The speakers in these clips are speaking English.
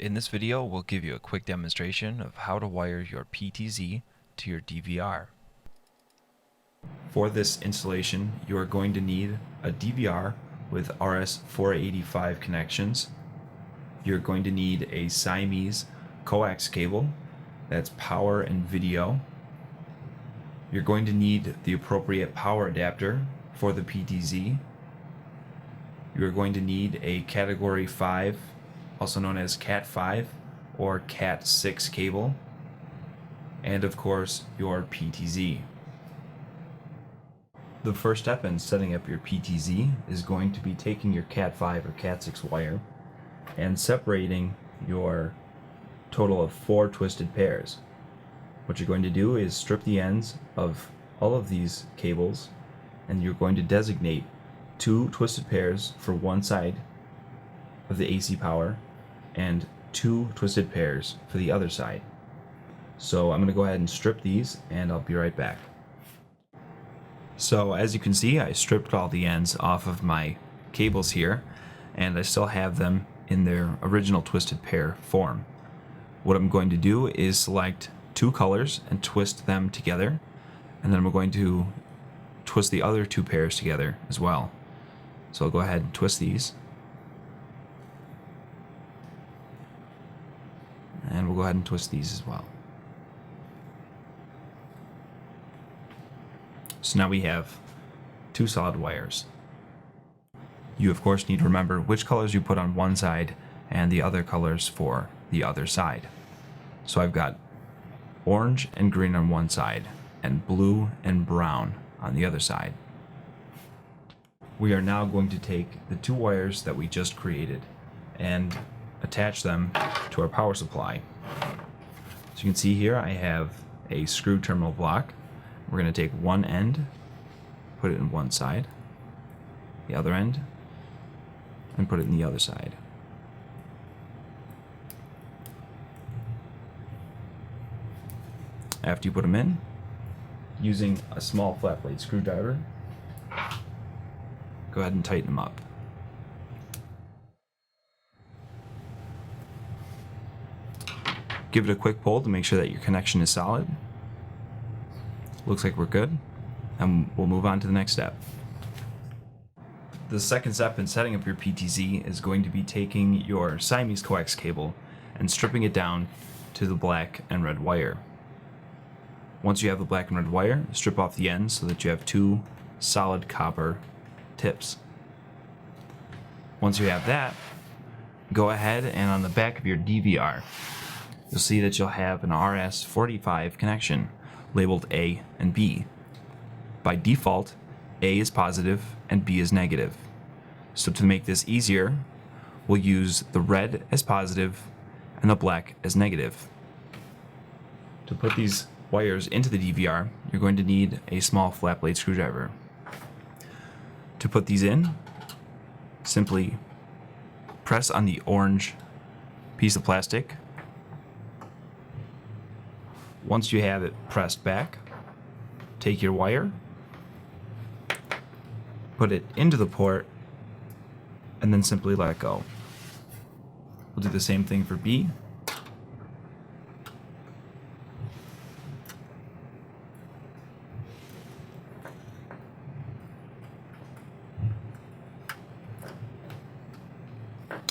In this video, we'll give you a quick demonstration of how to wire your PTZ to your DVR. For this installation, you are going to need a DVR with RS-485 connections. You're going to need a Siamese coax cable, that's power and video. You're going to need the appropriate power adapter for the PTZ. You're going to need a category 5, also known as CAT5 or CAT6 cable, and of course your PTZ. The first step in setting up your PTZ is going to be taking your CAT5 or CAT6 wire and separating your total of 4 twisted pairs. What you're going to do is strip the ends of all of these cables, and you're going to designate 2 twisted pairs for one side of the AC power and 2 twisted pairs for the other side. So I'm going to go ahead and strip these, and I'll be right back. So as you can see, I stripped all the ends off of my cables here, and I still have them in their original twisted pair form. What I'm going to do is select 2 colors and twist them together, and then I'm going to twist the other 2 pairs together as well. So I'll go ahead and twist these, and we'll go ahead and twist these as well. So now we have 2 solid wires. You of course need to remember which colors you put on one side and the other colors for the other side. So I've got orange and green on one side and blue and brown on the other side. We are now going to take the 2 wires that we just created and attach them to our power supply. So you can see here I have a screw terminal block. We're going to take one end, put it in one side, the other end, and put it in the other side. After you put them in, using a small flat blade screwdriver, go ahead and tighten them up. Give it a quick pull to make sure that your connection is solid. Looks like we're good, and we'll move on to the next step. The second step in setting up your PTZ is going to be taking your Siamese coax cable and stripping it down to the black and red wire. Once you have the black and red wire, strip off the ends so that you have 2 solid copper tips. Once you have that, go ahead and on the back of your DVR, you'll see that you'll have an RS-485 connection labeled A and B. By default, A is positive and B is negative. So to make this easier, we'll use the red as positive and the black as negative. To put these wires into the DVR, you're going to need a small flat blade screwdriver. To put these in, simply press on the orange piece of plastic. Once you have it pressed back, take your wire, put it into the port, and then simply let it go. We'll do the same thing for B.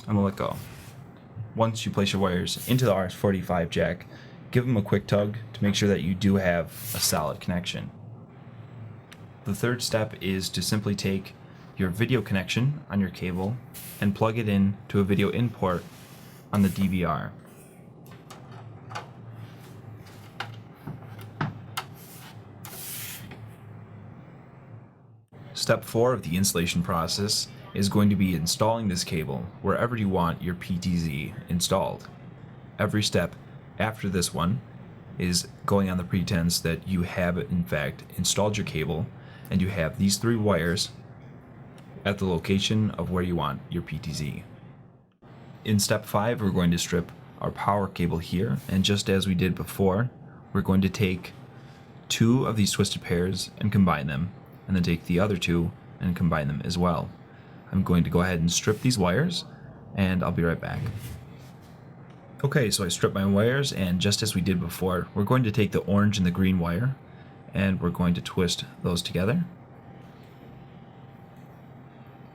And we'll let go. Once you place your wires into the RS-485 jack, give them a quick tug to make sure that you do have a solid connection. The third step is to simply take your video connection on your cable and plug it in to a video in port on the DVR. Step 4 of the installation process is going to be installing this cable wherever you want your PTZ installed. Every step after this one is going on the pretense that you have in fact installed your cable and you have these 3 wires at the location of where you want your PTZ. In step 5, we're going to strip our power cable here, and just as we did before, we're going to take 2 of these twisted pairs and combine them, and then take the other 2 and combine them as well. I'm going to go ahead and strip these wires, and I'll be right back. Okay, so I stripped my wires, and just as we did before, we're going to take the orange and the green wire and we're going to twist those together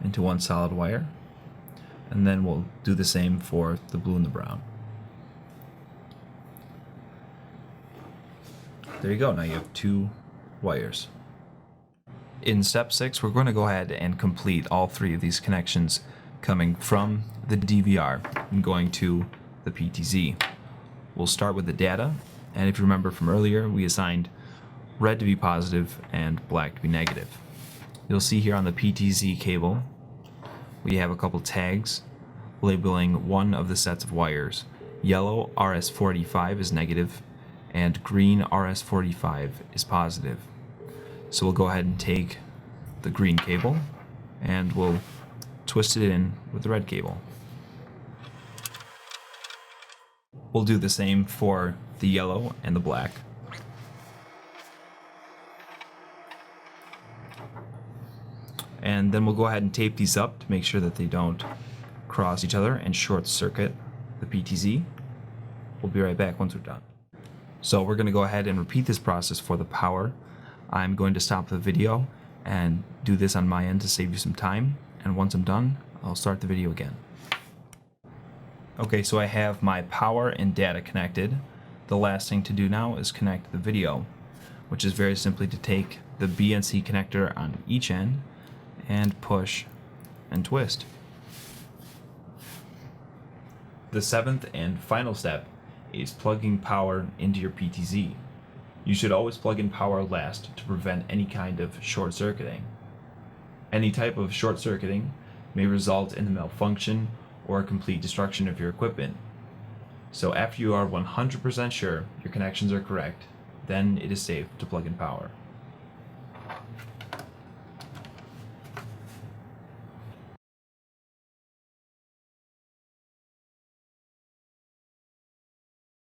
into one solid wire, and then we'll do the same for the blue and the brown. There you go, now you have two wires. In step 6, we're going to go ahead and complete all three of these connections coming from the DVR and going to the PTZ. We'll start with the data, and if you remember from earlier, we assigned red to be positive and black to be negative. You'll see here on the PTZ cable, we have a couple tags labeling one of the sets of wires. Yellow RS45 is negative, and green RS45 is positive. So we'll go ahead and take the green cable and we'll twist it in with the red cable. We'll do the same for the yellow and the black. And then we'll go ahead and tape these up to make sure that they don't cross each other and short circuit the PTZ. We'll be right back once we're done. So we're going to go ahead and repeat this process for the power. I'm going to stop the video and do this on my end to save you some time, and once I'm done, I'll start the video again. Okay, so I have my power and data connected. The last thing to do now is connect the video, which is very simply to take the B and C connector on each end and push and twist. The seventh and final step is plugging power into your PTZ. You should always plug in power last to prevent any kind of short circuiting. Any type of short circuiting may result in the malfunction or complete destruction of your equipment. So after you are 100% sure your connections are correct, then it is safe to plug in power.